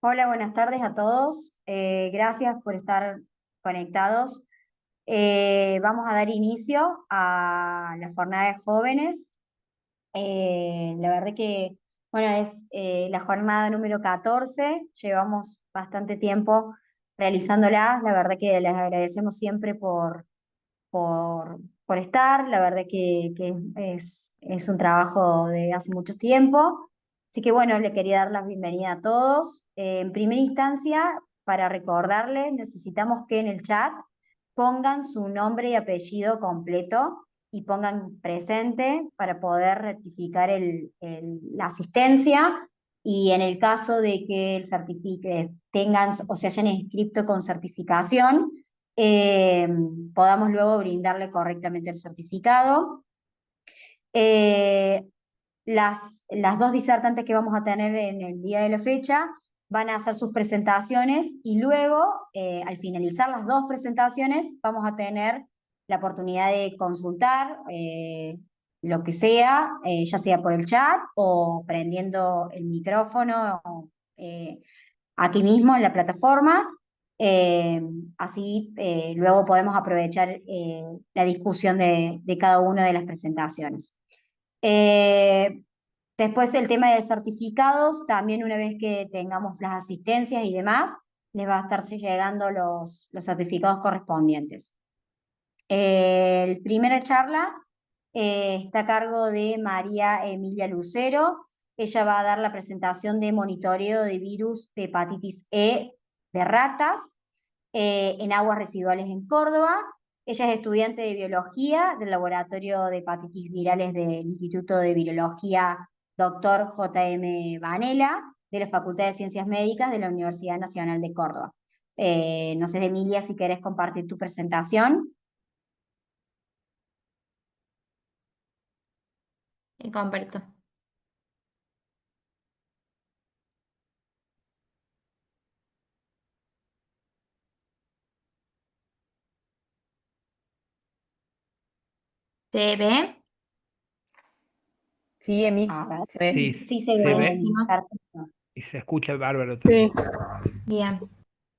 Hola, buenas tardes a todos. Gracias por estar conectados. Vamos a dar inicio a la jornada de jóvenes. La verdad que, bueno, es la jornada número 14. Llevamos bastante tiempo realizándolas. La verdad que les agradecemos siempre por estar. La verdad que es un trabajo de hace mucho tiempo. Así que bueno, le quería dar la bienvenida a todos. En primera instancia, para recordarles, necesitamos que en el chat pongan su nombre y apellido completo y pongan presente para poder rectificar la asistencia. Y en el caso de que el tengan o se hayan inscrito con certificación, eh, podamos luego brindarle correctamente el certificado. Eh, las dos disertantes que vamos a tener en el día de la fecha van a hacer sus presentaciones y luego, al finalizar las dos presentaciones, vamos a tener la oportunidad de consultar lo que sea, ya sea por el chat o prendiendo el micrófono eh, aquí mismo en la plataforma. Eh, Así luego podemos aprovechar la discusión de cada una de las presentaciones. Eh, Después el tema de certificados, también una vez que tengamos las asistencias y demás, les va a estarse llegando los certificados correspondientes. El primera charla está a cargo de María Emilia Lucero. Ella va a dar la presentación de monitoreo de virus de hepatitis E de ratas en aguas residuales en Córdoba. Ella es estudiante de biología del Laboratorio de Hepatitis Virales del Instituto de Virología Dr. J.M. Vanela de la Facultad de Ciencias Médicas de la Universidad Nacional de Córdoba. No sé, Emilia, si querés compartir tu presentación. Y comparto. ¿Se ve? Sí, Emi, A ver, se ve. Sí, sí se se ve, ve Emi. Buenísimo. Perfecto. y se escucha bárbaro Sí. también. Bien.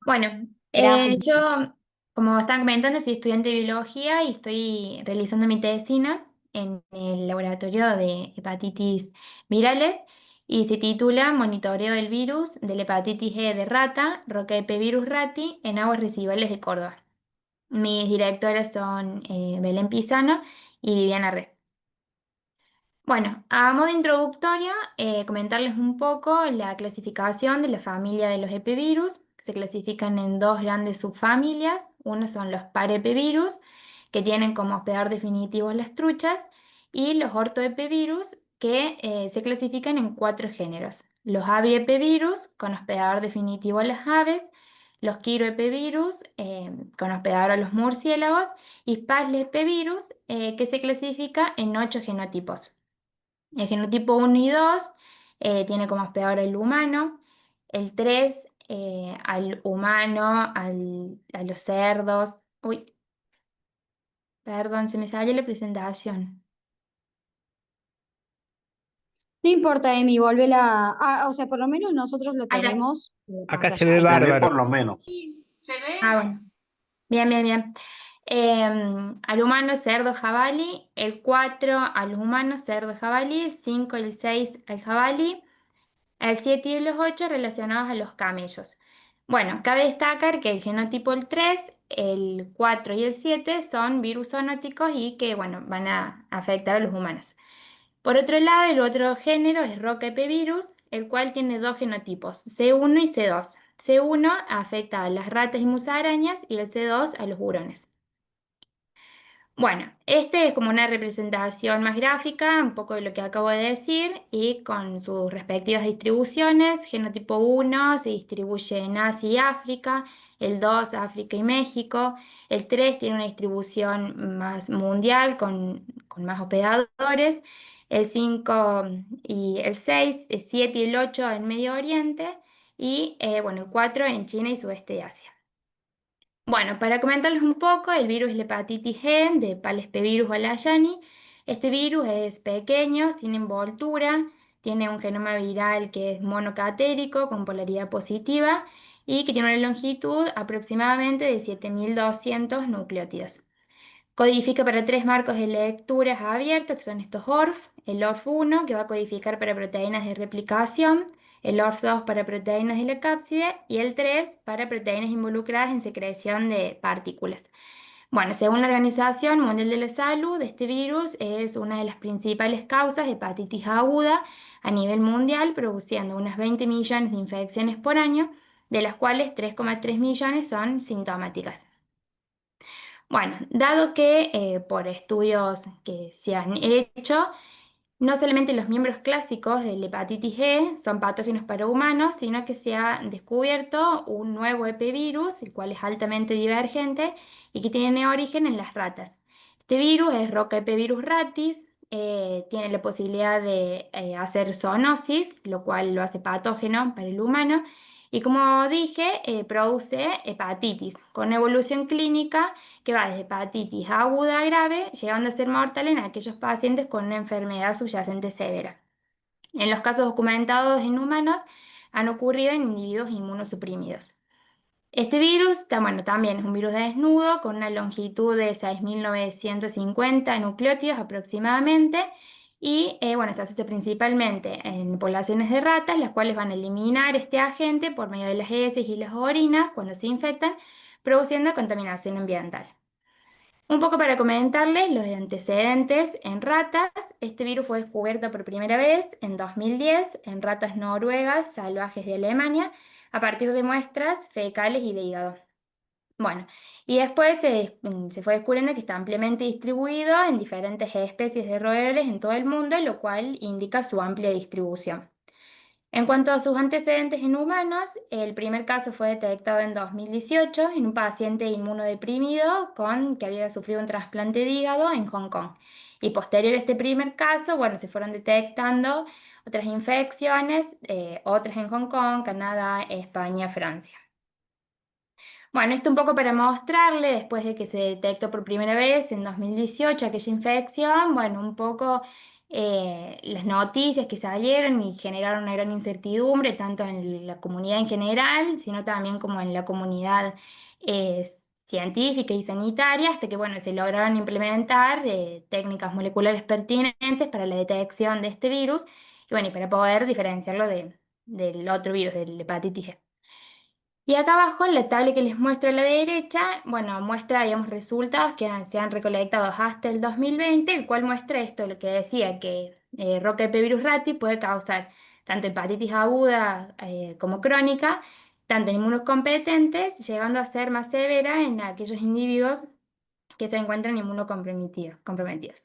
Bueno, Gracias. yo, como están comentando, soy estudiante de biología y estoy realizando mi tesina en el laboratorio de hepatitis virales y se titula Monitoreo del virus de la hepatitis E de rata, Rocaepevirus rati, en aguas residuales de Córdoba. Mis directoras son Belén Pisano y Viviana Re. Bueno, a modo introductorio, comentarles un poco la clasificación de la familia de los epivirus. Se clasifican en dos grandes subfamilias. Uno son los parepevirus, que tienen como hospedador definitivo las truchas, y los ortoepivirus, que se clasifican en cuatro géneros. Los aviepevirus, con hospedador definitivo a las aves, los quiroepevirus, con hospedador a los murciélagos, y paslepevirus, que se clasifica en ocho genotipos. El genotipo 1 y 2 tiene como hospedador el humano, el 3 al humano, a los cerdos. Uy, perdón, se me salió la presentación. No importa, Emi, volvela. O sea, por lo menos nosotros lo Acá. tenemos Acá se ve pantallado. Se ve por bárbaro. lo menos. Bueno. Bien, bien, bien. Al humano, cerdo, jabalí. El 4 al humano, cerdo, jabalí. El 5 y el 6 al jabalí. El 7 y los 8 relacionados a los camellos. Bueno, cabe destacar que el genotipo el 3, el 4 y el 7 son virus zoonóticos y que, bueno, van a afectar a los humanos. Por otro lado, el otro género es Rocaepevirus, el cual tiene dos genotipos, C1 y C2. C1 afecta a las ratas y musarañas y el C2 a los hurones. Bueno, este es como una representación más gráfica, un poco de lo que acabo de decir, y con sus respectivas distribuciones. Genotipo 1 se distribuye en Asia y África, el 2 África y México, el 3 tiene una distribución más mundial con más hospedadores, el 5 y el 6, el 7 y el 8 en Medio Oriente, y bueno, el 4 en China y sudeste de Asia. Bueno, para comentarles un poco, el virus es la hepatitis E de Palespevirus balayani. Este virus es pequeño, sin envoltura, tiene un genoma viral que es monocatérico con polaridad positiva y que tiene una longitud aproximadamente de 7.200 nucleótidos. Codifica para tres marcos de lecturas abiertos, que son estos ORF, el ORF1, que va a codificar para proteínas de replicación, el ORF2 para proteínas de la cápside y el 3 para proteínas involucradas en secreción de partículas. Bueno, según la Organización Mundial de la Salud, este virus es una de las principales causas de hepatitis aguda a nivel mundial, produciendo unas 20 millones de infecciones por año, de las cuales 3,3 millones son sintomáticas. Bueno, dado que por estudios que se han hecho, no solamente los miembros clásicos de la hepatitis E son patógenos para humanos, sino que se ha descubierto un nuevo epivirus, el cual es altamente divergente y que tiene origen en las ratas. Este virus es Rocaepivirus ratis, tiene la posibilidad de hacer zoonosis, lo cual lo hace patógeno para el humano, y como dije, produce hepatitis con evolución clínica que va desde hepatitis aguda a grave, llegando a ser mortal en aquellos pacientes con una enfermedad subyacente severa. En los casos documentados en humanos, han ocurrido en individuos inmunosuprimidos. Este virus, bueno, también es un virus desnudo con una longitud de 6.950 nucleótidos aproximadamente y bueno, se asocia principalmente en poblaciones de ratas, las cuales van a eliminar este agente por medio de las heces y las orinas cuando se infectan, produciendo contaminación ambiental. Un poco para comentarles los antecedentes en ratas. Este virus fue descubierto por primera vez en 2010 en ratas noruegas salvajes de Alemania a partir de muestras fecales y de hígado. Bueno, y después se fue descubriendo que está ampliamente distribuido en diferentes especies de roedores en todo el mundo, lo cual indica su amplia distribución. En cuanto a sus antecedentes en humanos, el primer caso fue detectado en 2018 en un paciente inmunodeprimido que había sufrido un trasplante de hígado en Hong Kong. Y posterior a este primer caso, bueno, se fueron detectando otras infecciones, otras en Hong Kong, Canadá, España, Francia. Bueno, esto un poco para mostrarle, después de que se detectó por primera vez en 2018 aquella infección, bueno, un poco las noticias que salieron y generaron una gran incertidumbre, tanto en la comunidad en general, sino también como en la comunidad eh, científica y sanitaria, hasta que, bueno, se lograron implementar técnicas moleculares pertinentes para la detección de este virus, y bueno, y para poder diferenciarlo del otro virus, del hepatitis E. Y acá abajo, en la tabla que les muestro a la derecha, bueno, muestra, digamos, resultados que se han recolectado hasta el 2020, el cual muestra esto, lo que decía, que Rocaepivirus rati puede causar tanto hepatitis aguda como crónica, tanto en inmunocompetentes, llegando a ser más severa en aquellos individuos que se encuentran comprometidos.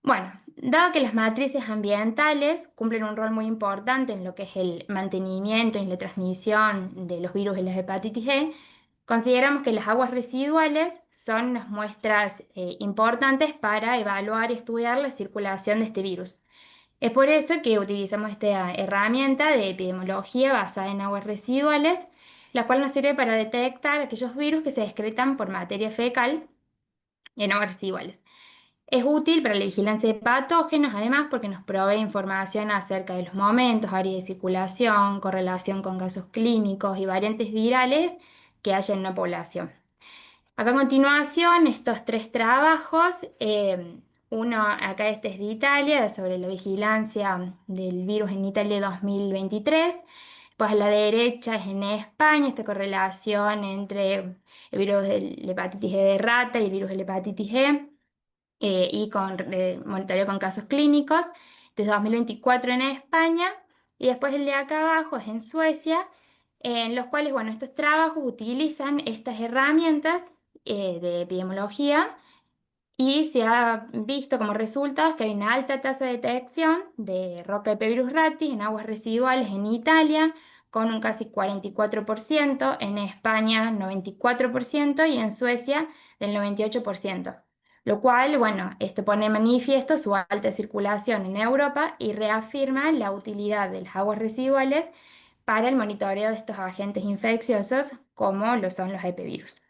Bueno, dado que las matrices ambientales cumplen un rol muy importante en lo que es el mantenimiento y la transmisión de los virus y las hepatitis E, consideramos que las aguas residuales son unas muestras importantes para evaluar y estudiar la circulación de este virus. Es por eso que utilizamos esta herramienta de epidemiología basada en aguas residuales, la cual nos sirve para detectar aquellos virus que se excretan por materia fecal en aguas residuales. Es útil para la vigilancia de patógenos, además, porque nos provee información acerca de los momentos, áreas de circulación, correlación con casos clínicos y variantes virales que haya en una población. Acá a continuación, estos tres trabajos, uno acá este es de Italia, sobre la vigilancia del virus en Italia 2023. Pues a la derecha es en España, esta correlación entre el virus de la hepatitis E de rata y el virus de la hepatitis E y con monitoreo con casos clínicos desde 2024 en España, y después el de acá abajo es en Suecia, en los cuales, bueno, estos trabajos utilizan estas herramientas de epidemiología y se ha visto como resultados que hay una alta tasa de detección de Rocaepivirus ratis en aguas residuales en Italia, con un casi 44%, en España 94% y en Suecia del 98%. Lo cual, bueno, esto pone en manifiesto su alta circulación en Europa y reafirma la utilidad de las aguas residuales para el monitoreo de estos agentes infecciosos como lo son los epivirus.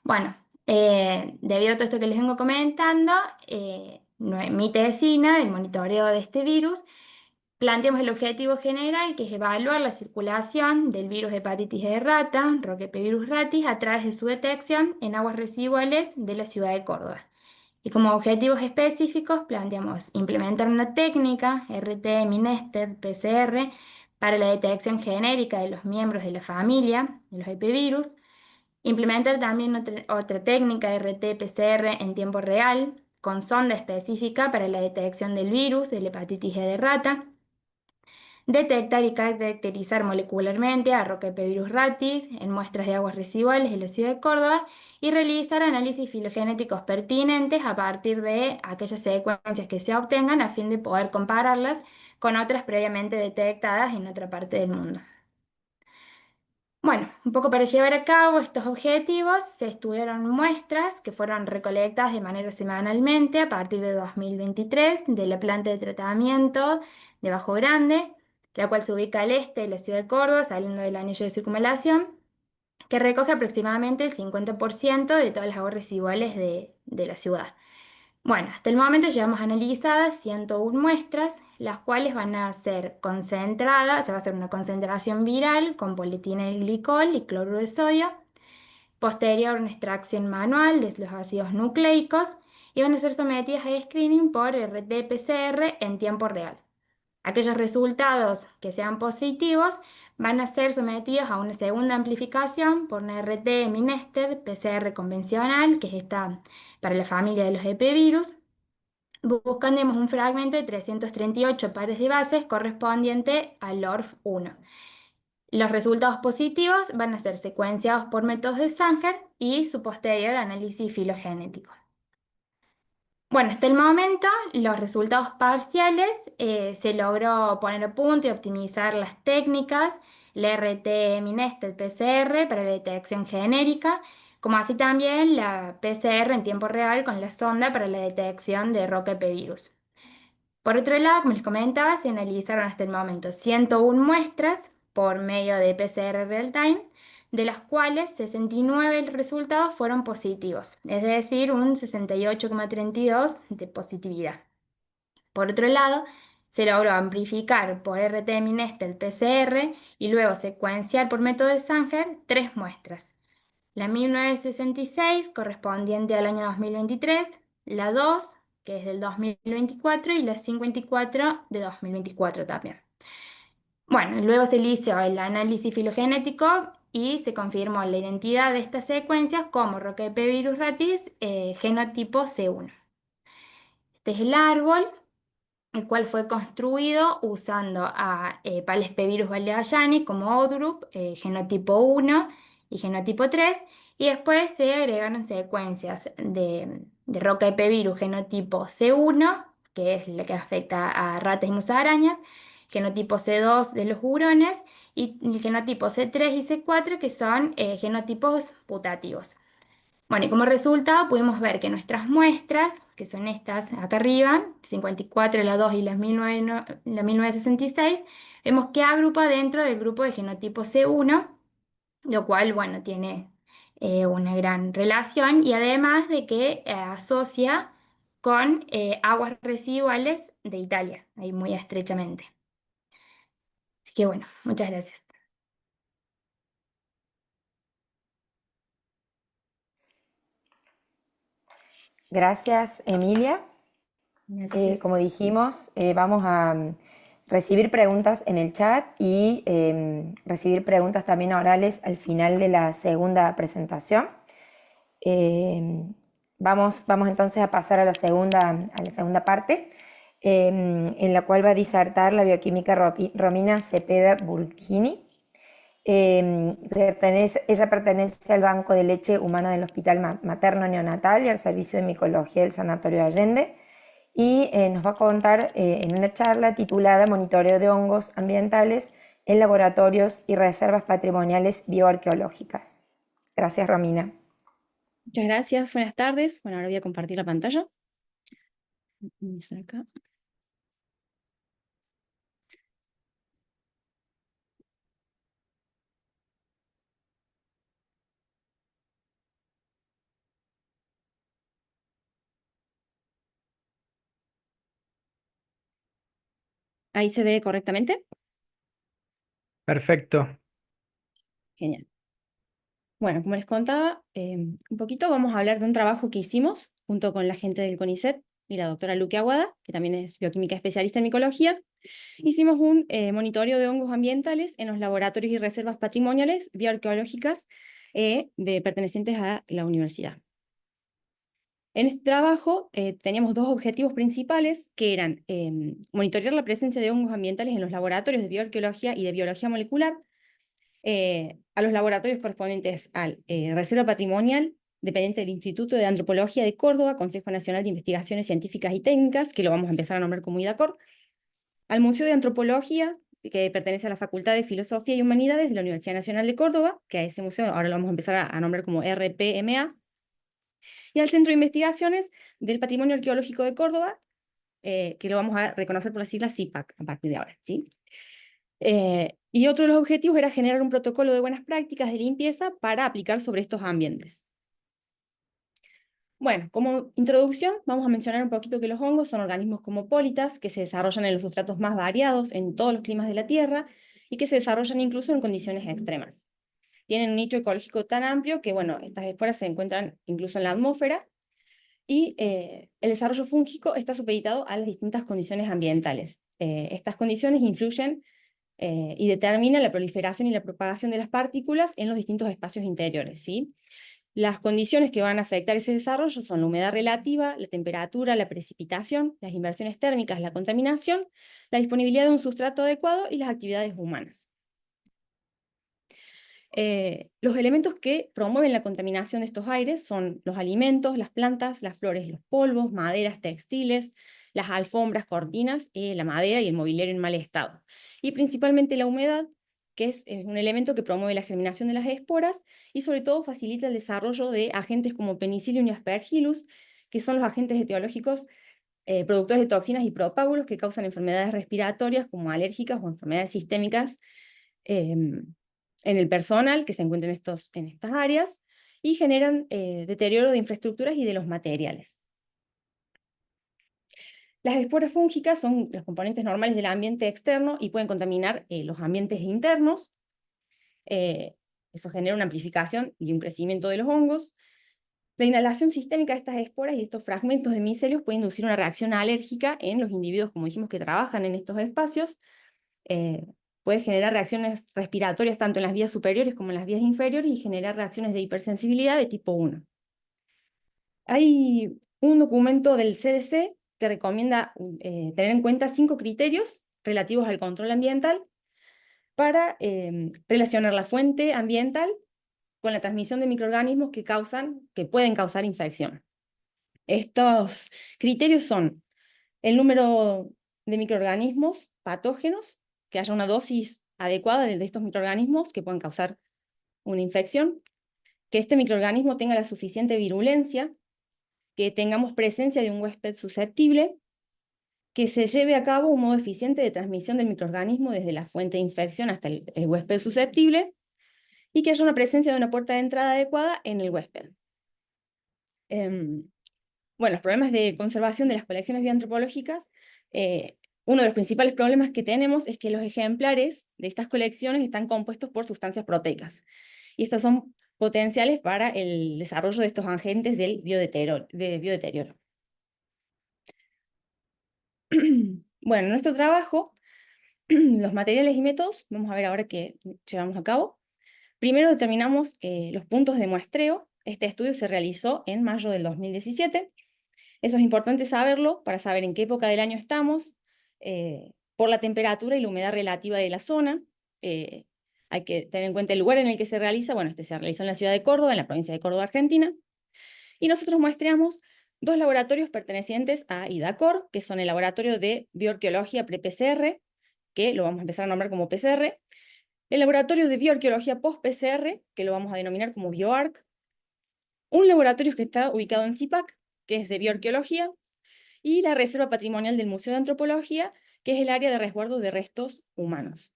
Bueno, debido a todo esto que les vengo comentando, mi tesina, del monitoreo de este virus, planteamos el objetivo general, que es evaluar la circulación del virus hepatitis E de rata, Roquepevirus ratis, a través de su detección en aguas residuales de la ciudad de Córdoba. Y como objetivos específicos planteamos implementar una técnica RT-MinEsted-PCR para la detección genérica de los miembros de la familia de los epivirus, implementar también otra técnica RT-PCR en tiempo real con sonda específica para la detección del virus de la hepatitis E de rata, detectar y caracterizar molecularmente a Roquepevirus ratis en muestras de aguas residuales de la ciudad de Córdoba y realizar análisis filogenéticos pertinentes a partir de aquellas secuencias que se obtengan a fin de poder compararlas con otras previamente detectadas en otra parte del mundo. Bueno, un poco para llevar a cabo estos objetivos se estudiaron muestras que fueron recolectadas de manera semanalmente a partir de 2023 de la planta de tratamiento de Bajo Grande, la cual se ubica al este de la ciudad de Córdoba, saliendo del anillo de circunvalación, que recoge aproximadamente el 50% de todas las aguas residuales de la ciudad. Bueno, hasta el momento llevamos analizadas 101 muestras, las cuales van a ser concentradas, se va a hacer una concentración viral con polietilenglicol y cloruro de sodio, posterior una extracción manual de los ácidos nucleicos y van a ser sometidas a screening por RT-PCR en tiempo real. Aquellos resultados que sean positivos van a ser sometidos a una segunda amplificación por una RT-MinEsted-PCR convencional, que es esta para la familia de los epivirus, buscando un fragmento de 338 pares de bases correspondiente al ORF1. Los resultados positivos van a ser secuenciados por métodos de Sanger y su posterior análisis filogenético. Bueno, hasta el momento los resultados parciales se logró poner a punto y optimizar las técnicas, la RT-MinEsted-PCR para la detección genérica, como así también la PCR en tiempo real con la sonda para la detección de Roquepevirus. Por otro lado, como les comentaba, se analizaron hasta el momento 101 muestras por medio de PCR real-time, de las cuales 69 resultados fueron positivos, es decir, un 68,32% de positividad. Por otro lado, se logró amplificar por RT-MinEsted PCR y luego secuenciar por método de Sanger 3 muestras. La 1966, correspondiente al año 2023, la 2, que es del 2024, y la 54 de 2024 también. Bueno, luego se le hizo el análisis filogenético y se confirmó la identidad de estas secuencias como Roquepevirus ratis genotipo C1. Este es el árbol, el cual fue construido usando a Pales-P. baleayani como outgroup, genotipo 1 y genotipo 3, y después se agregaron secuencias de Roquepevirus genotipo C1, que es la que afecta a ratas y musarañas, genotipo C2 de los hurones, y el genotipo C3 y C4, que son genotipos putativos. Bueno, y como resultado pudimos ver que nuestras muestras, que son estas acá arriba, 54, la 2 y la 1966, vemos que agrupa dentro del grupo de genotipo C1, lo cual, bueno, tiene una gran relación y además de que asocia con aguas residuales de Italia, ahí muy estrechamente. Así que bueno, muchas gracias. Gracias, Emilia. Gracias. Como dijimos, vamos a recibir preguntas en el chat y recibir preguntas también orales al final de la segunda presentación. Vamos entonces a pasar a la segunda parte, en la cual va a disertar la bioquímica Romina Cepeda Burgini. Ella pertenece al Banco de Leche Humana del Hospital Materno Neonatal y al Servicio de Micología del Sanatorio de Allende, y nos va a contar en una charla titulada Monitoreo de hongos ambientales en laboratorios y reservas patrimoniales bioarqueológicas. Gracias, Romina. Muchas gracias, buenas tardes. Bueno, ahora voy a compartir la pantalla. Vamos acá. ¿Ahí se ve correctamente? Perfecto. Genial. Bueno, como les contaba, un poquito vamos a hablar de un trabajo que hicimos junto con la gente del CONICET y la doctora Luque Aguada, que también es bioquímica especialista en micología. Hicimos un monitoreo de hongos ambientales en los laboratorios y reservas patrimoniales bioarqueológicas pertenecientes a la universidad. En este trabajo teníamos dos objetivos principales, que eran monitorear la presencia de hongos ambientales en los laboratorios de bioarqueología y de biología molecular, a los laboratorios correspondientes al Reserva Patrimonial, dependiente del Instituto de Antropología de Córdoba, Consejo Nacional de Investigaciones Científicas y Técnicas, que lo vamos a empezar a nombrar como IDACOR, al Museo de Antropología, que pertenece a la Facultad de Filosofía y Humanidades de la Universidad Nacional de Córdoba, que a ese museo ahora lo vamos a empezar a nombrar como RPMA, y al Centro de Investigaciones del Patrimonio Arqueológico de Córdoba, que lo vamos a reconocer por las siglas CIPAC a partir de ahora, ¿sí? Y otro de los objetivos era generar un protocolo de buenas prácticas de limpieza para aplicar sobre estos ambientes. Bueno, como introducción, vamos a mencionar un poquito que los hongos son organismos cosmopolitas que se desarrollan en los sustratos más variados en todos los climas de la Tierra y que se desarrollan incluso en condiciones extremas. Tienen un nicho ecológico tan amplio que, bueno, estas esporas se encuentran incluso en la atmósfera y el desarrollo fúngico está supeditado a las distintas condiciones ambientales. Estas condiciones influyen y determinan la proliferación y la propagación de las partículas en los distintos espacios interiores, ¿sí? Las condiciones que van a afectar ese desarrollo son la humedad relativa, la temperatura, la precipitación, las inversiones térmicas, la contaminación, la disponibilidad de un sustrato adecuado y las actividades humanas. Los elementos que promueven la contaminación de estos aires son los alimentos, las plantas, las flores, los polvos, maderas, textiles, las alfombras, cortinas, la madera y el mobiliario en mal estado. Y principalmente la humedad, que es un elemento que promueve la germinación de las esporas y sobre todo facilita el desarrollo de agentes como Penicillium y Aspergillus, que son los agentes etiológicos productores de toxinas y propágulos que causan enfermedades respiratorias como alérgicas o enfermedades sistémicas en el personal que se encuentra en estas áreas y generan deterioro de infraestructuras y de los materiales. Las esporas fúngicas son los componentes normales del ambiente externo y pueden contaminar los ambientes internos. Eso genera una amplificación y un crecimiento de los hongos. La inhalación sistémica de estas esporas y estos fragmentos de micelios puede inducir una reacción alérgica en los individuos, como dijimos, que trabajan en estos espacios. Puede generar reacciones respiratorias tanto en las vías superiores como en las vías inferiores y generar reacciones de hipersensibilidad de tipo 1. Hay un documento del CDC que recomienda tener en cuenta 5 criterios relativos al control ambiental para relacionar la fuente ambiental con la transmisión de microorganismos que pueden causar infección. Estos criterios son el número de microorganismos patógenos, que haya una dosis adecuada de estos microorganismos que pueden causar una infección, que este microorganismo tenga la suficiente virulencia, que tengamos presencia de un huésped susceptible, que se lleve a cabo un modo eficiente de transmisión del microorganismo desde la fuente de infección hasta el huésped susceptible, y que haya una presencia de una puerta de entrada adecuada en el huésped. Bueno, los problemas de conservación de las colecciones bioantropológicas, uno de los principales problemas que tenemos es que los ejemplares de estas colecciones están compuestos por sustancias proteicas, y estas son potenciales para el desarrollo de estos agentes del biodeterioro. Bueno, en nuestro trabajo, los materiales y métodos, vamos a ver ahora qué llevamos a cabo. Primero determinamos los puntos de muestreo. Este estudio se realizó en mayo del 2017. Eso es importante saberlo para saber en qué época del año estamos, por la temperatura y la humedad relativa de la zona. Hay que tener en cuenta el lugar en el que se realiza. Bueno, este se realizó en la ciudad de Córdoba, en la provincia de Córdoba, Argentina. Y nosotros muestreamos 2 laboratorios pertenecientes a IDACOR, que son el Laboratorio de Bioarqueología Pre-PCR, que lo vamos a empezar a nombrar como PCR, el Laboratorio de Bioarqueología Post-PCR, que lo vamos a denominar como BioArc, un laboratorio que está ubicado en CIPAC, que es de bioarqueología, y la Reserva Patrimonial del Museo de Antropología, que es el área de resguardo de restos humanos.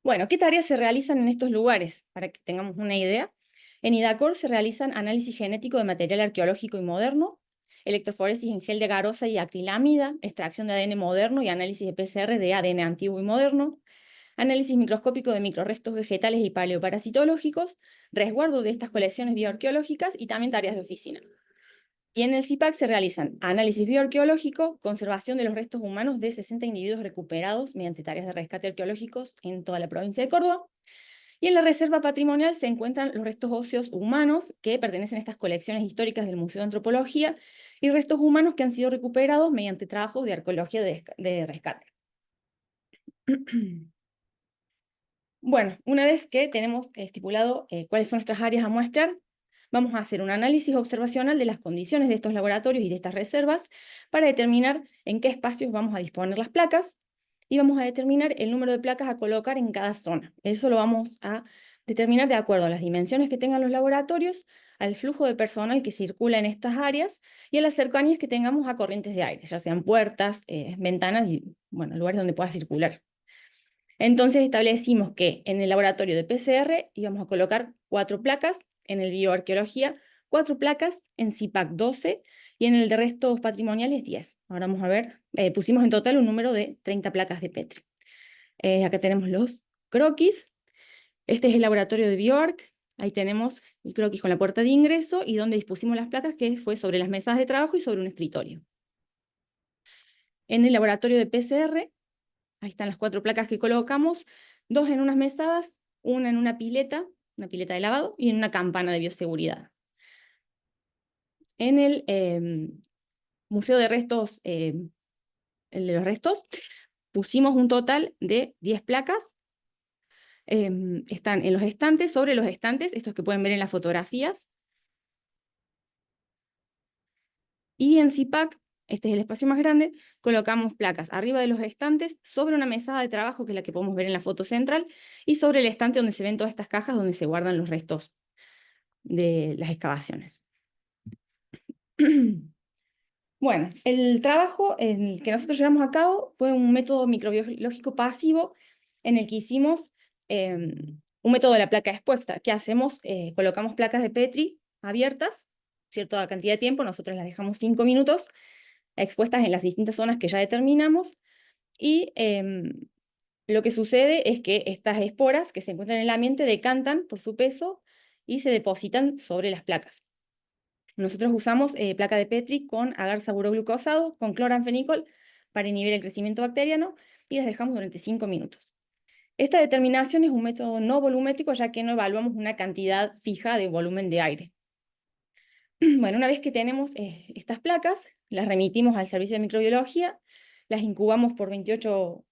Bueno, ¿qué tareas se realizan en estos lugares? Para que tengamos una idea. En IDACOR se realizan análisis genético de material arqueológico y moderno, electroforesis en gel de agarosa y acrilamida, extracción de ADN moderno y análisis de PCR de ADN antiguo y moderno, análisis microscópico de microrestos vegetales y paleoparasitológicos, resguardo de estas colecciones bioarqueológicas y también tareas de oficina. Y en el CIPAC se realizan análisis bioarqueológico, conservación de los restos humanos de 60 individuos recuperados mediante tareas de rescate arqueológicos en toda la provincia de Córdoba. Y en la reserva patrimonial se encuentran los restos óseos humanos que pertenecen a estas colecciones históricas del Museo de Antropología y restos humanos que han sido recuperados mediante trabajos de arqueología de rescate. Bueno, una vez que tenemos estipulado cuáles son nuestras áreas a muestrar, vamos a hacer un análisis observacional de las condiciones de estos laboratorios y de estas reservas para determinar en qué espacios vamos a disponer las placas y vamos a determinar el número de placas a colocar en cada zona. Eso lo vamos a determinar de acuerdo a las dimensiones que tengan los laboratorios, al flujo de personal que circula en estas áreas y a las cercanías que tengamos a corrientes de aire, ya sean puertas, ventanas y bueno, lugares donde pueda circular. Entonces establecimos que en el laboratorio de PCR íbamos a colocar 4 placas, en el bioarqueología 4 placas, en CIPAC 12 y en el de restos patrimoniales 10. Ahora vamos a ver, pusimos en total un número de 30 placas de Petri. Acá tenemos los croquis. Este es el laboratorio de BioArc. Ahí tenemos el croquis con la puerta de ingreso y donde dispusimos las placas, que fue sobre las mesas de trabajo y sobre un escritorio. En el laboratorio de PCR, ahí están las 4 placas que colocamos, 2 en unas mesadas, una en una pileta de lavado, y en una campana de bioseguridad. En el Museo de Restos, el de los restos, pusimos un total de 10 placas. Están en los estantes, sobre los estantes, estos que pueden ver en las fotografías. Y en CIPAC, este es el espacio más grande, colocamos placas arriba de los estantes, sobre una mesada de trabajo, que es la que podemos ver en la foto central, y sobre el estante donde se ven todas estas cajas donde se guardan los restos de las excavaciones. Bueno, el trabajo en el que nosotros llevamos a cabo fue un método microbiológico pasivo en el que hicimos un método de la placa expuesta. ¿Qué hacemos? Colocamos placas de Petri abiertas, cierta cantidad de tiempo, nosotros las dejamos 5 minutos, expuestas en las distintas zonas que ya determinamos, y lo que sucede es que estas esporas que se encuentran en el ambiente decantan por su peso y se depositan sobre las placas. Nosotros usamos placa de Petri con agar saburoglucosado, con cloranfenicol, para inhibir el crecimiento bacteriano, y las dejamos durante 5 minutos. Esta determinación es un método no volumétrico, ya que no evaluamos una cantidad fija de volumen de aire. Bueno, una vez que tenemos estas placas, las remitimos al servicio de microbiología, las incubamos por 28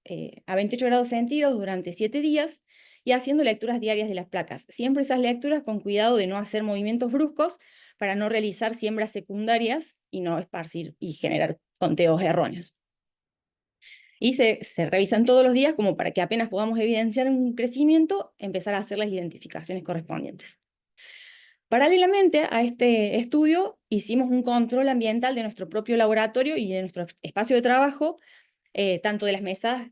a 28 grados centígrados durante 7 días, y haciendo lecturas diarias de las placas. Siempre esas lecturas con cuidado de no hacer movimientos bruscos, para no realizar siembras secundarias y no esparcir y generar conteos erróneos. Y se revisan todos los días como para que apenas podamos evidenciar un crecimiento, empezar a hacer las identificaciones correspondientes. Paralelamente a este estudio, hicimos un control ambiental de nuestro propio laboratorio y de nuestro espacio de trabajo, tanto de las mesas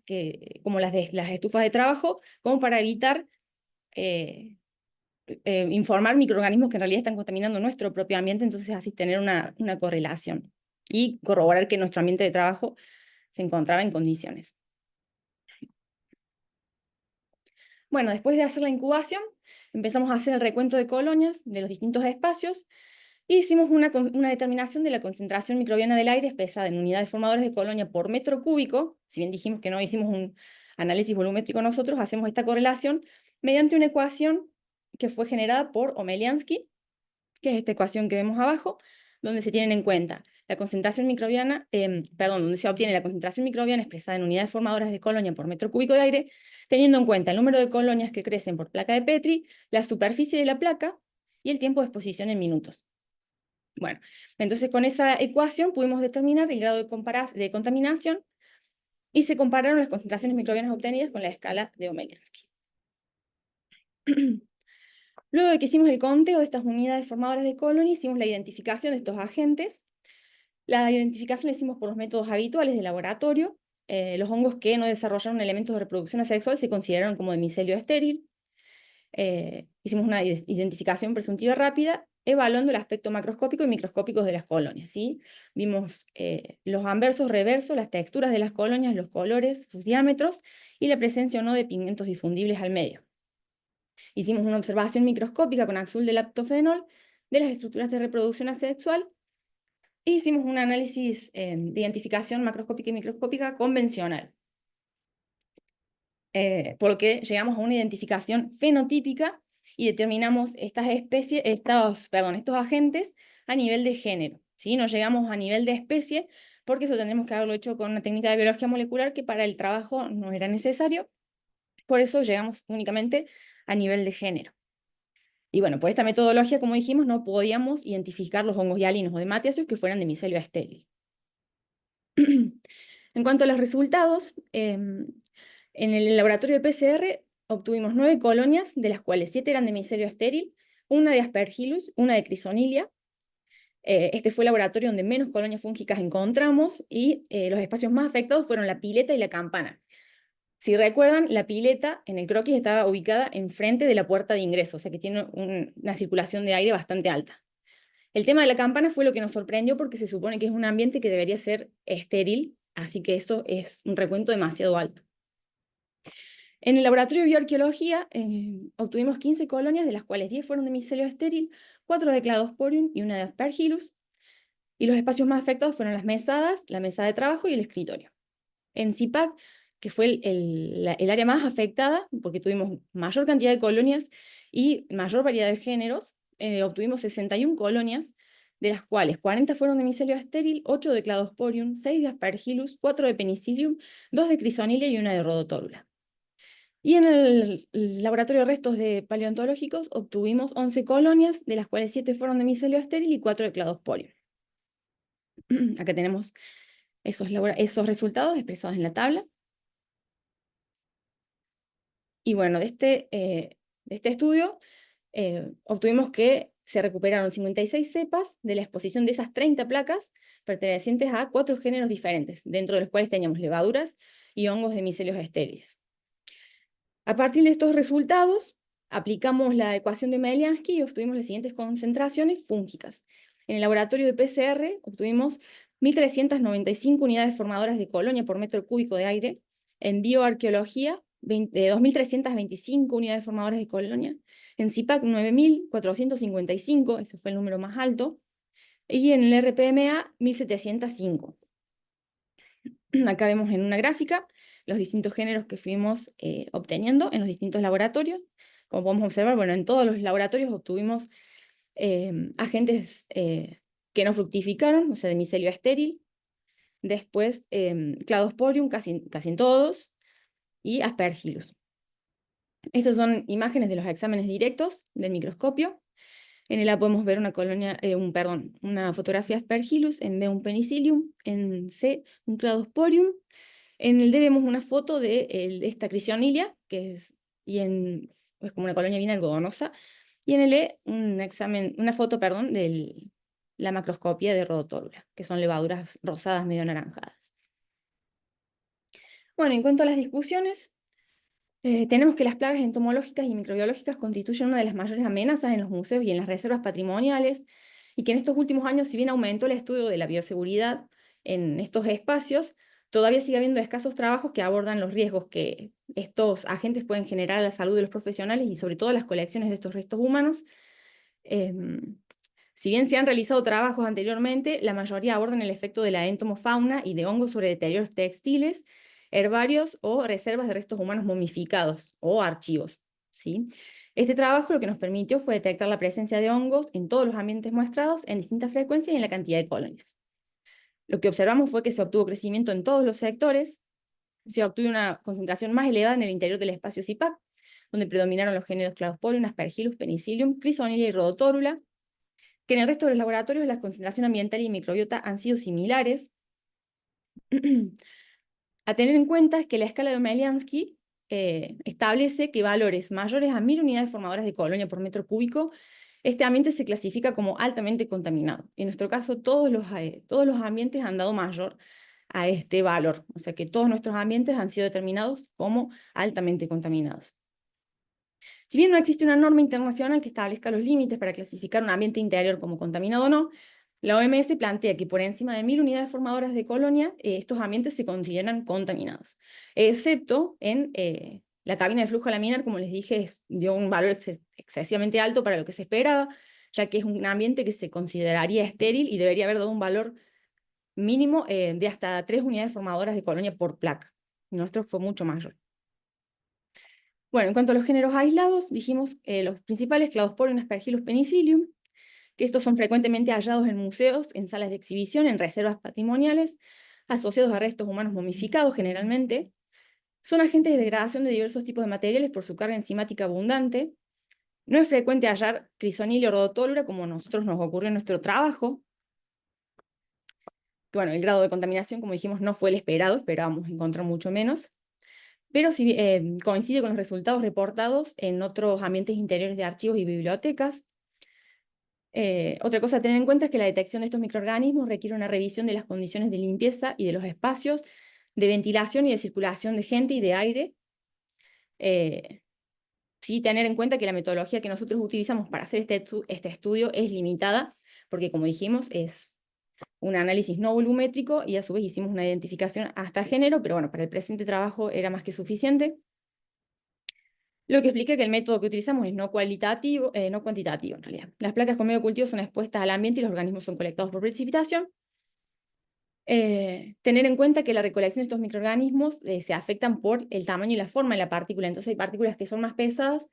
como las de las estufas de trabajo, como para evitar informar microorganismos que en realidad están contaminando nuestro propio ambiente, entonces así tener una correlación y corroborar que nuestro ambiente de trabajo se encontraba en condiciones. Bueno, después de hacer la incubación, empezamos a hacer el recuento de colonias de los distintos espacios y hicimos una determinación de la concentración microbiana del aire expresada en unidades formadoras de colonia por metro cúbico. Si bien dijimos que no hicimos un análisis volumétrico nosotros, hacemos esta correlación mediante una ecuación que fue generada por Omeliansky, que es esta ecuación que vemos abajo, donde se tienen en cuenta la concentración microbiana, donde se obtiene la concentración microbiana expresada en unidades formadoras de colonia por metro cúbico de aire, teniendo en cuenta el número de colonias que crecen por placa de Petri, la superficie de la placa y el tiempo de exposición en minutos. Bueno, entonces con esa ecuación pudimos determinar el grado de contaminación y se compararon las concentraciones microbianas obtenidas con la escala de Omeliansky. Luego de que hicimos el conteo de estas unidades formadoras de colonia, hicimos la identificación de estos agentes. La identificación la hicimos por los métodos habituales de laboratorio. Los hongos que no desarrollaron elementos de reproducción asexual se consideraron como de micelio estéril. Hicimos una identificación presuntiva rápida evaluando el aspecto macroscópico y microscópico de las colonias, ¿sí? Vimos los anversos, reversos, las texturas de las colonias, los colores, sus diámetros y la presencia o no de pigmentos difundibles al medio. Hicimos una observación microscópica con azul de lactofenol de las estructuras de reproducción asexual e hicimos un análisis de identificación macroscópica y microscópica convencional. Por lo que llegamos a una identificación fenotípica y determinamos estas especies, estos agentes a nivel de género, ¿sí? No llegamos a nivel de especie, porque eso tendremos que haberlo hecho con una técnica de biología molecular que para el trabajo no era necesario, por eso llegamos únicamente a nivel de género. Y bueno, por esta metodología, como dijimos, no podíamos identificar los hongos hialinos o hematiáceos que fueran de micelio estéril. En cuanto a los resultados, en el laboratorio de PCR obtuvimos 9 colonias, de las cuales 7 eran de micelio estéril, una de Aspergillus, una de Crisonilia. Este fue el laboratorio donde menos colonias fúngicas encontramos y los espacios más afectados fueron la pileta y la campana. Si recuerdan, la pileta en el croquis estaba ubicada enfrente de la puerta de ingreso, o sea que tiene una circulación de aire bastante alta. El tema de la campana fue lo que nos sorprendió porque se supone que es un ambiente que debería ser estéril, así que eso es un recuento demasiado alto. En el laboratorio de bioarqueología obtuvimos 15 colonias, de las cuales 10 fueron de micelio estéril, 4 de Cladosporium y una de Aspergillus, y los espacios más afectados fueron las mesadas, la mesa de trabajo y el escritorio. En CIPAC, que fue el área más afectada, porque tuvimos mayor cantidad de colonias y mayor variedad de géneros, obtuvimos 61 colonias, de las cuales 40 fueron de micelio estéril, 8 de Cladosporium, 6 de Aspergillus, 4 de Penicillium, 2 de Crisonilia y una de Rhodotórula. Y en el laboratorio de restos paleontológicos obtuvimos 11 colonias, de las cuales 7 fueron de micelio estéril y 4 de Cladosporium. Acá tenemos esos resultados expresados en la tabla. Y bueno, de este estudio obtuvimos que se recuperaron 56 cepas de la exposición de esas 30 placas pertenecientes a 4 géneros diferentes, dentro de los cuales teníamos levaduras y hongos de micelios estériles. A partir de estos resultados, aplicamos la ecuación de Meliansky y obtuvimos las siguientes concentraciones fúngicas. En el laboratorio de PCR obtuvimos 1.395 unidades formadoras de colonia por metro cúbico de aire. En bioarqueología, 2.325 unidades formadoras de colonia. En CIPAC, 9.455, ese fue el número más alto. Y en el RPMA, 1.705. Acá vemos en una gráfica los distintos géneros que fuimos obteniendo en los distintos laboratorios. Como podemos observar, bueno, en todos los laboratorios obtuvimos agentes que no fructificaron, o sea, de micelio estéril. Después, Cladosporium, casi en todos, y Aspergillus. Estas son imágenes de los exámenes directos del microscopio. En el A podemos ver una fotografía de Aspergillus, en B un Penicillium, en C un Cladosporium. En el D vemos una foto de esta Crisonilia, es como una colonia bien algodonosa, y en el E una foto de la macroscopía de Rhodotórula, que son levaduras rosadas medio anaranjadas. Bueno, en cuanto a las discusiones, tenemos que las plagas entomológicas y microbiológicas constituyen una de las mayores amenazas en los museos y en las reservas patrimoniales, y que en estos últimos años, si bien aumentó el estudio de la bioseguridad en estos espacios, todavía sigue habiendo escasos trabajos que abordan los riesgos que estos agentes pueden generar a la salud de los profesionales y sobre todo a las colecciones de estos restos humanos. Si bien se han realizado trabajos anteriormente, la mayoría abordan el efecto de la entomofauna y de hongos sobre deterioros textiles, herbarios o reservas de restos humanos momificados o archivos, ¿sí? Este trabajo lo que nos permitió fue detectar la presencia de hongos en todos los ambientes muestrados en distintas frecuencias y en la cantidad de colonias. Lo que observamos fue que se obtuvo crecimiento en todos los sectores, se obtuvo una concentración más elevada en el interior del espacio CIPAC, donde predominaron los géneros Cladosporium, Aspergillus, Penicillium, Crisonilia y Rhodotórula, que en el resto de los laboratorios la concentración ambiental y microbiota han sido similares. A tener en cuenta es que la escala de Meliansky establece que valores mayores a 1.000 unidades formadoras de colonia por metro cúbico, este ambiente se clasifica como altamente contaminado. En nuestro caso, todos los ambientes han dado mayor a este valor, o sea que todos nuestros ambientes han sido determinados como altamente contaminados. Si bien no existe una norma internacional que establezca los límites para clasificar un ambiente interior como contaminado o no, la OMS plantea que por encima de 1000 unidades formadoras de colonia, estos ambientes se consideran contaminados, excepto en la cabina de flujo laminar, como les dije, dio un valor excesivamente alto para lo que se esperaba, ya que es un ambiente que se consideraría estéril y debería haber dado un valor mínimo de hasta 3 unidades formadoras de colonia por placa. Nuestro fue mucho mayor. Bueno, en cuanto a los géneros aislados, dijimos los principales, Cladosporium, Aspergillus, Penicillium, que estos son frecuentemente hallados en museos, en salas de exhibición, en reservas patrimoniales, asociados a restos humanos momificados generalmente. Son agentes de degradación de diversos tipos de materiales por su carga enzimática abundante. No es frecuente hallar Crisonilia o Rhodotólura, como a nosotros nos ocurrió en nuestro trabajo. Bueno, el grado de contaminación, como dijimos, no fue el esperado, esperábamos encontrar mucho menos, pero sí, coincide con los resultados reportados en otros ambientes interiores de archivos y bibliotecas. Otra cosa a tener en cuenta es que la detección de estos microorganismos requiere una revisión de las condiciones de limpieza y de los espacios de ventilación y de circulación de gente y de aire. Sí, tener en cuenta que la metodología que nosotros utilizamos para hacer este estudio es limitada, porque como dijimos, es un análisis no volumétrico y a su vez hicimos una identificación hasta género, pero bueno, para el presente trabajo era más que suficiente. Lo que explica que el método que utilizamos es no cualitativo, no cuantitativo en realidad. Las placas con medio cultivo son expuestas al ambiente y los organismos son colectados por precipitación. Tener en cuenta que la recolección de estos microorganismos se afectan por el tamaño y la forma de la partícula. Entonces hay partículas que son más pesadas,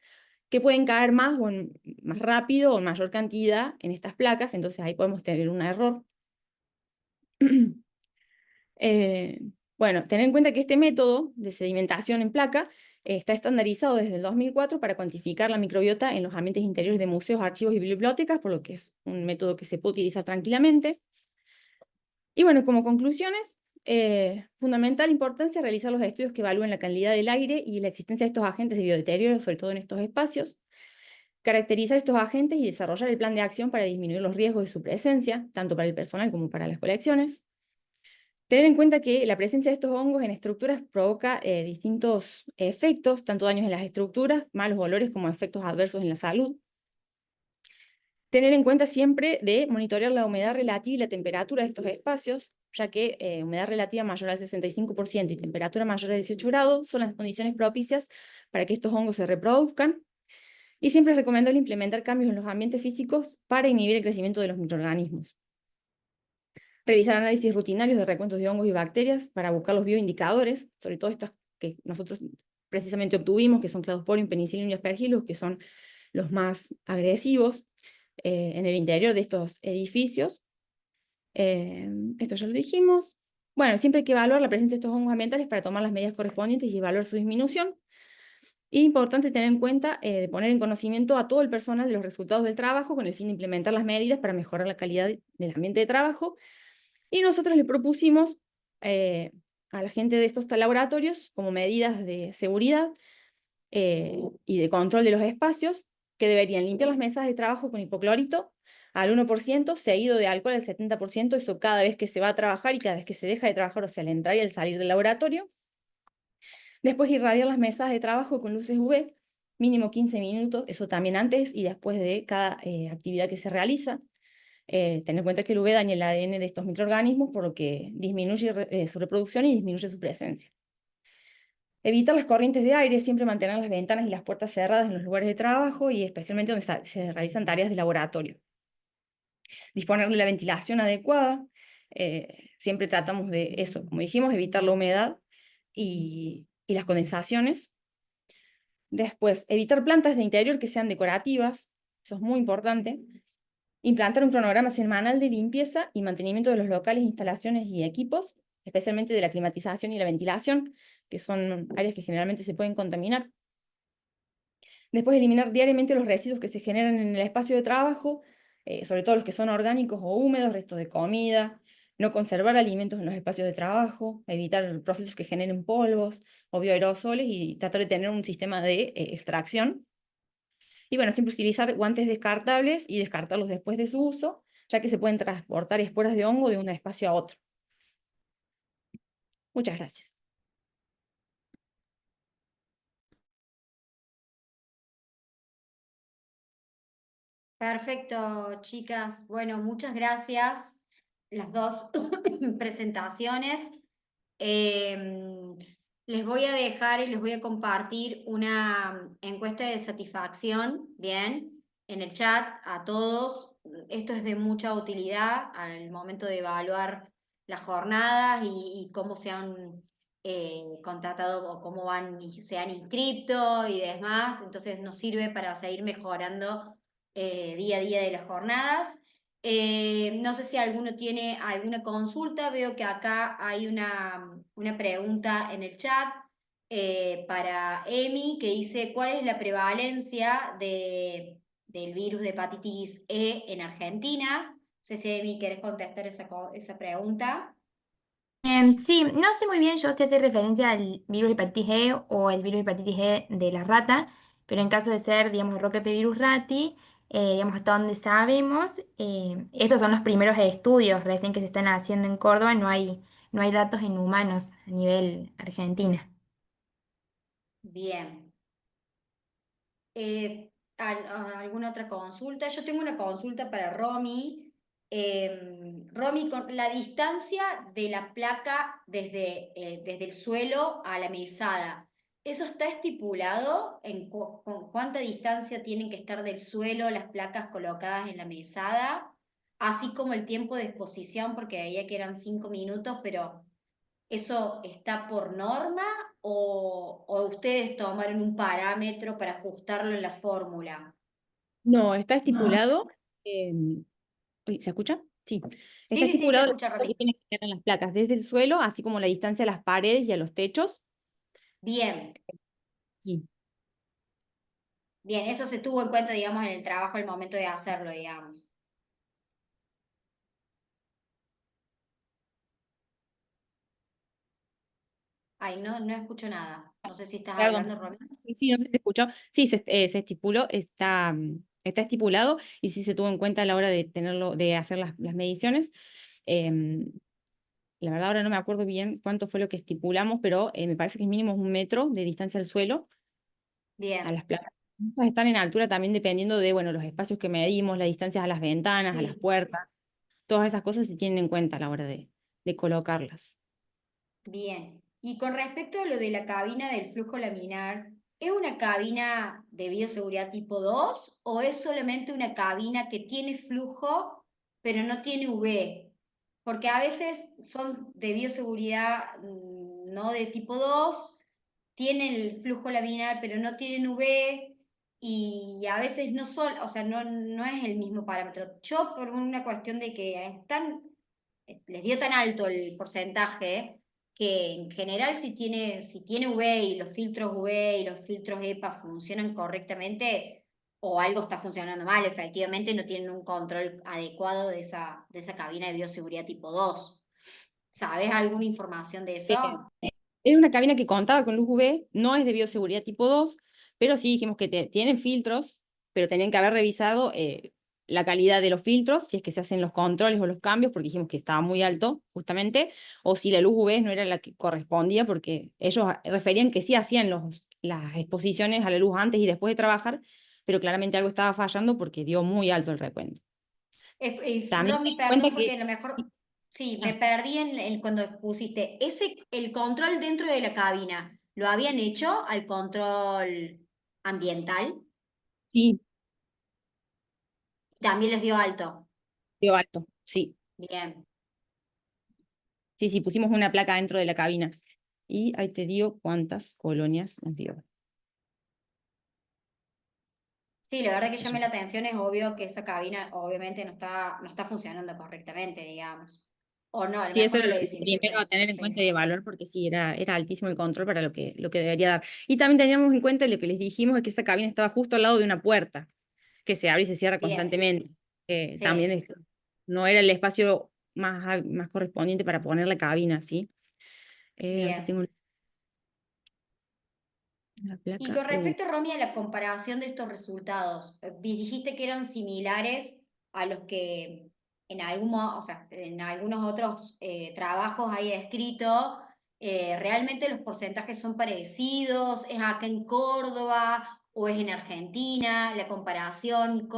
que pueden caer más, más rápido o en mayor cantidad en estas placas, entonces ahí podemos tener un error. Bueno, tener en cuenta que este método de sedimentación en placa está estandarizado desde el 2004 para cuantificar la microbiota en los ambientes interiores de museos, archivos y bibliotecas, por lo que es un método que se puede utilizar tranquilamente. Y bueno, como conclusiones, fundamental importancia realizar los estudios que evalúen la calidad del aire y la existencia de estos agentes de biodeterioro, sobre todo en estos espacios. Caracterizar estos agentes y desarrollar el plan de acción para disminuir los riesgos de su presencia, tanto para el personal como para las colecciones. Tener en cuenta que la presencia de estos hongos en estructuras provoca distintos efectos, tanto daños en las estructuras, malos olores, como efectos adversos en la salud. Tener en cuenta siempre de monitorear la humedad relativa y la temperatura de estos espacios, ya que humedad relativa mayor al 65% y temperatura mayor a 18 grados son las condiciones propicias para que estos hongos se reproduzcan. Y siempre es recomendable implementar cambios en los ambientes físicos para inhibir el crecimiento de los microorganismos. Realizar análisis rutinarios de recuentos de hongos y bacterias para buscar los bioindicadores, sobre todo estos que nosotros precisamente obtuvimos, que son Cladosporium, Penicillium y Aspergillus, que son los más agresivos en el interior de estos edificios. Esto ya lo dijimos. Bueno, siempre hay que evaluar la presencia de estos hongos ambientales para tomar las medidas correspondientes y evaluar su disminución. Es importante tener en cuenta de poner en conocimiento a todo el personal de los resultados del trabajo con el fin de implementar las medidas para mejorar la calidad del ambiente de trabajo. Y nosotros le propusimos a la gente de estos laboratorios, como medidas de seguridad y de control de los espacios, que deberían limpiar las mesas de trabajo con hipoclorito al 1%, seguido de alcohol al 70%, eso cada vez que se va a trabajar y cada vez que se deja de trabajar, o sea, al entrar y al salir del laboratorio. Después irradiar las mesas de trabajo con luces UV, mínimo 15 minutos, eso también antes y después de cada actividad que se realiza. Tener en cuenta que el UV daña el ADN de estos microorganismos, por lo que disminuye su reproducción y disminuye su presencia. Evitar las corrientes de aire, siempre mantener las ventanas y las puertas cerradas en los lugares de trabajo y especialmente donde se realizan tareas de laboratorio. Disponer de la ventilación adecuada, siempre tratamos de eso, como dijimos, evitar la humedad y las condensaciones. Después, evitar plantas de interior que sean decorativas, eso es muy importante. Implantar un cronograma semanal de limpieza y mantenimiento de los locales, instalaciones y equipos, especialmente de la climatización y la ventilación, que son áreas que generalmente se pueden contaminar. Después, eliminar diariamente los residuos que se generan en el espacio de trabajo, sobre todo los que son orgánicos o húmedos, restos de comida, no conservar alimentos en los espacios de trabajo, evitar procesos que generen polvos o bioaerosoles y tratar de tener un sistema de extracción. Y bueno, siempre utilizar guantes descartables y descartarlos después de su uso, ya que se pueden transportar esporas de hongo de un espacio a otro. Muchas gracias. Perfecto, chicas. Bueno, muchas gracias. Las dos presentaciones. Les voy a dejar y les voy a compartir una encuesta de satisfacción, bien, en el chat a todos. Esto es de mucha utilidad al momento de evaluar las jornadas y cómo se han contratado o cómo van y se han inscrito y demás. Entonces nos sirve para seguir mejorando día a día de las jornadas. No sé si alguno tiene alguna consulta. Veo que acá hay una pregunta en el chat para Emi que dice: ¿cuál es la prevalencia del virus de hepatitis E en Argentina? No sé si Emi querés contestar esa pregunta. Sí, no sé muy bien yo si hace referencia al virus hepatitis E o el virus hepatitis E de la rata, pero en caso de ser, digamos, Roquepevirus rati, digamos, hasta donde sabemos, estos son los primeros estudios recién que se están haciendo en Córdoba, no hay datos en humanos a nivel Argentina. Bien. ¿Alguna otra consulta? Yo tengo una consulta para Romy. Romy, con la distancia de la placa desde el suelo a la mesada, ¿eso está estipulado en con cuánta distancia tienen que estar del suelo las placas colocadas en la mesada? Así como el tiempo de exposición, porque veía que eran 5 minutos, pero ¿eso está por norma o ustedes tomaron un parámetro para ajustarlo en la fórmula? No, está estipulado. Uy, ¿se escucha? Sí. Está Sí, sí, sí, se estipulado escucha, lo que Romy. tienen que quedar en las placas desde el suelo, así como la distancia a las paredes y a los techos. Bien, Sí. bien, eso se tuvo en cuenta, digamos, en el trabajo al momento de hacerlo, digamos. Ay, no escucho nada. No sé si estás Perdón. hablando, Romy. Sí, sí, no sé si se escuchó. Sí, se estipuló, está estipulado y sí se tuvo en cuenta a la hora de tenerlo, de hacer las mediciones. Em, la verdad ahora no me acuerdo bien cuánto fue lo que estipulamos, pero me parece que es mínimo 1 metro de distancia al suelo a Bien, las placas. Estas están en altura también dependiendo de, bueno, los espacios que medimos, las distancias a las ventanas, a las sí. puertas. Todas esas cosas se tienen en cuenta a la hora de colocarlas. Bien. Y con respecto a lo de la cabina del flujo laminar, ¿es una cabina de bioseguridad tipo 2 o es solamente una cabina que tiene flujo pero no tiene UV? Porque a veces son de bioseguridad no de tipo 2, tienen el flujo laminar pero no tienen UV y a veces no son, o sea, no es el mismo parámetro. Yo por una cuestión de que les dio tan alto el porcentaje que en general si tiene UV y los filtros UV y los filtros EPA funcionan correctamente o algo está funcionando mal, efectivamente no tienen un control adecuado de esa cabina de bioseguridad tipo 2. ¿Sabes alguna información de Eh, eso? Era una cabina que contaba con luz UV, no es de bioseguridad tipo 2, pero sí dijimos que tienen filtros, pero tenían que haber revisado la calidad de los filtros, si es que se hacen los controles o los cambios, porque dijimos que estaba muy alto, justamente, o si la luz UV no era la que correspondía, porque ellos referían que sí hacían las exposiciones a la luz antes y después de trabajar, pero claramente algo estaba fallando porque dio muy alto el recuento. También ten Romy, en cuenta perdón, porque que... a lo mejor, sí, me Ah, perdí cuando pusiste el control dentro de la cabina. ¿Lo habían hecho al control ambiental? sí, También les dio alto. dio alto, sí. Bien. Sí, sí, pusimos una placa dentro de la cabina. Y ahí te digo cuántas colonias nos dio. Sí, la verdad que Eso llame la fue. atención, es obvio que esa cabina obviamente no está funcionando correctamente, digamos. O no, a lo Sí, eso mejor era no lo le primero a desinfectan. tener en Sí, cuenta y evaluar, porque sí, era altísimo el control para lo que debería dar. Y también teníamos en cuenta lo que les dijimos, es que esa cabina estaba justo al lado de una puerta, que se abre y se cierra bien, constantemente. También sí, no era el espacio más correspondiente para poner la cabina, ¿sí? A ver si bien. tengo la Y placa. con respecto, Romy, a la comparación de estos resultados, dijiste que eran similares a los que o sea, en algunos otros trabajos hay escrito. ¿Realmente los porcentajes son parecidos? ¿Es acá en Córdoba o es en Argentina? La comparación,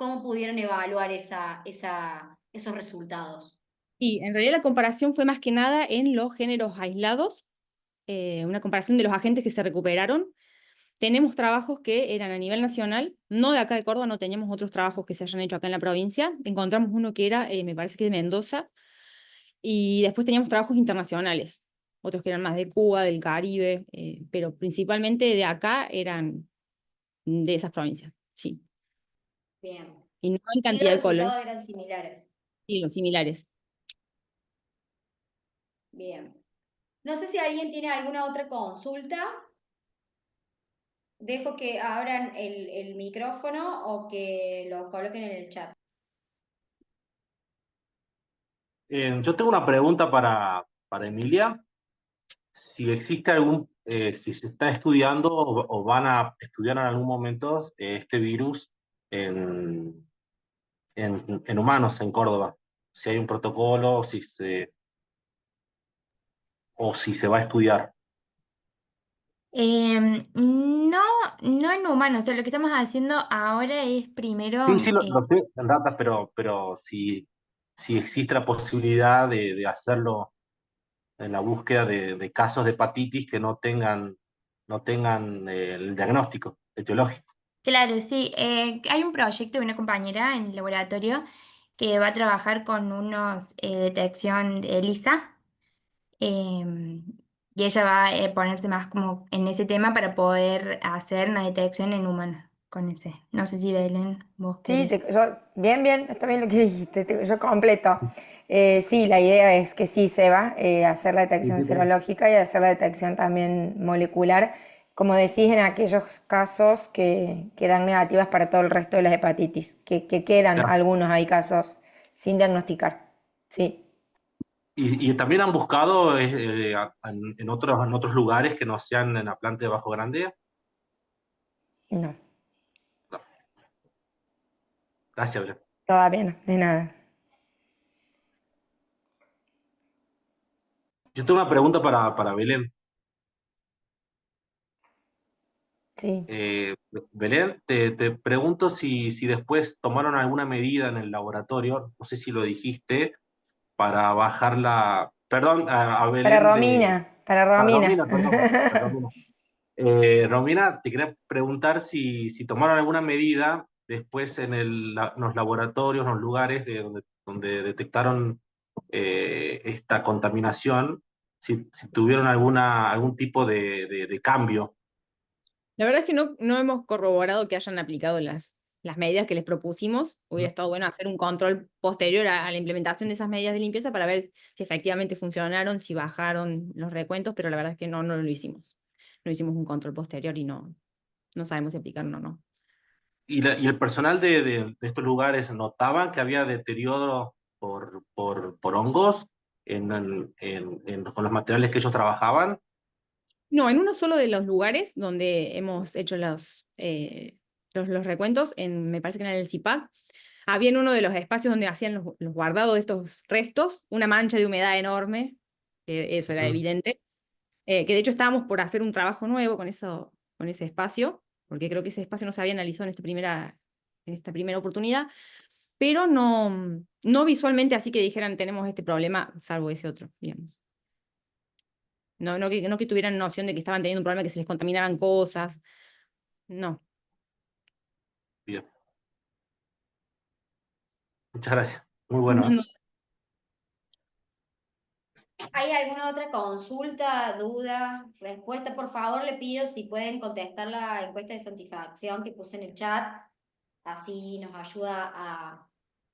cómo pudieron evaluar esos resultados. Y en realidad la comparación fue más que nada en los géneros aislados, una comparación de los agentes que se recuperaron. Tenemos trabajos que eran a nivel nacional, no de acá de Córdoba, no teníamos otros trabajos que se hayan hecho acá en la provincia. Encontramos uno que era, me parece que de Mendoza, y después teníamos trabajos internacionales, otros que eran más de Cuba, del Caribe, pero principalmente de acá eran de esas provincias, sí. Bien. Y no en Y cantidad los de colonias, resultados eran similares. sí, los similares. Bien. No sé si alguien tiene alguna otra consulta. Dejo que abran el micrófono o que lo coloquen en el chat. Yo tengo una pregunta para Emilia. Si existe si se está estudiando o van a estudiar en algún momento este virus en, en humanos en Córdoba. Si hay un protocolo o si se va a estudiar. No, no en humanos, o sea, lo que estamos haciendo ahora es Sí, primero, sí, lo sé en ratas, pero si existe la posibilidad de hacerlo en la búsqueda de casos de hepatitis que no tengan el diagnóstico etiológico. claro, sí, hay un proyecto de una compañera en el laboratorio que va a trabajar con unos detección de ELISA, em, y ella va a ponerse más como en ese tema para poder hacer una detección en humanos con ese. No sé si Belén, vos Sí, querés. bien, está bien lo que dijiste, yo completo. Sí, la idea es que sí, Seba, hacer la Sí, detección sí, serológica y hacer la detección también molecular, como decís, en aquellos casos que dan negativas para todo el resto de las hepatitis, que quedan claro. algunos, hay casos sin diagnosticar. Sí, Y también han buscado en otros lugares que no sean en la planta de Bajo Grande. no, No. Gracias, Belén. todavía no, de nada. Yo tengo una pregunta para Belén. Sí. Belén, te pregunto si después tomaron alguna medida en el laboratorio, no sé si lo dijiste, para bajar la... Perdón, a Para Belén de... Romina, para Para Romina. Romina, perdón. Para Romina. Romina, te quería preguntar si tomaron alguna medida después en los laboratorios, en los lugares donde detectaron esta contaminación, si tuvieron algún tipo de cambio. La verdad es que no hemos corroborado que hayan aplicado las medidas que les propusimos. Hubiera estado bueno hacer un control posterior a la implementación de esas medidas de limpieza para ver si efectivamente funcionaron, si bajaron los recuentos, pero la verdad es que no lo hicimos. No hicimos un control posterior y no sabemos si aplicaron o no. ¿Y el personal de estos lugares notaban que había deterioro por hongos con los materiales que ellos trabajaban? No, en uno solo de los lugares donde hemos hecho los recuentos, me parece que en el CIPAC, había en uno de los espacios donde hacían los guardados de estos restos, una mancha de humedad enorme, que eso era Ujú. evidente, que de hecho estábamos por hacer un trabajo nuevo con ese espacio, porque creo que ese espacio no se había analizado en esta primera oportunidad, pero no visualmente así que dijeran tenemos este problema, salvo ese otro, digamos. No que tuvieran noción de que estaban teniendo un problema, que se les contaminaban cosas. No. Bien, muchas gracias. Muy bueno, ¿eh? No, ¿Hay alguna otra consulta, duda, respuesta? Por favor, le pido si pueden contestar la encuesta de satisfacción que puse en el chat. Así nos ayuda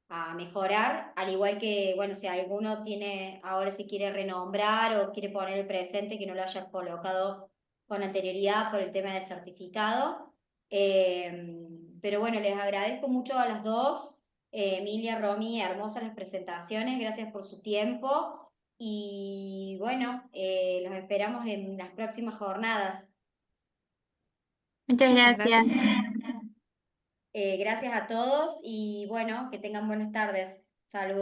a mejorar. Al igual que, bueno, si alguno tiene, ahora si quiere renombrar o quiere poner el presente que no lo haya colocado con anterioridad por el tema del certificado. Pero bueno, les agradezco mucho a las dos. Emilia, Romy, hermosas las presentaciones. Gracias por su tiempo. Y bueno, los esperamos en las próximas jornadas. Muchas muchas gracias. gracias. Gracias a todos y bueno, que tengan buenas tardes. Saludos.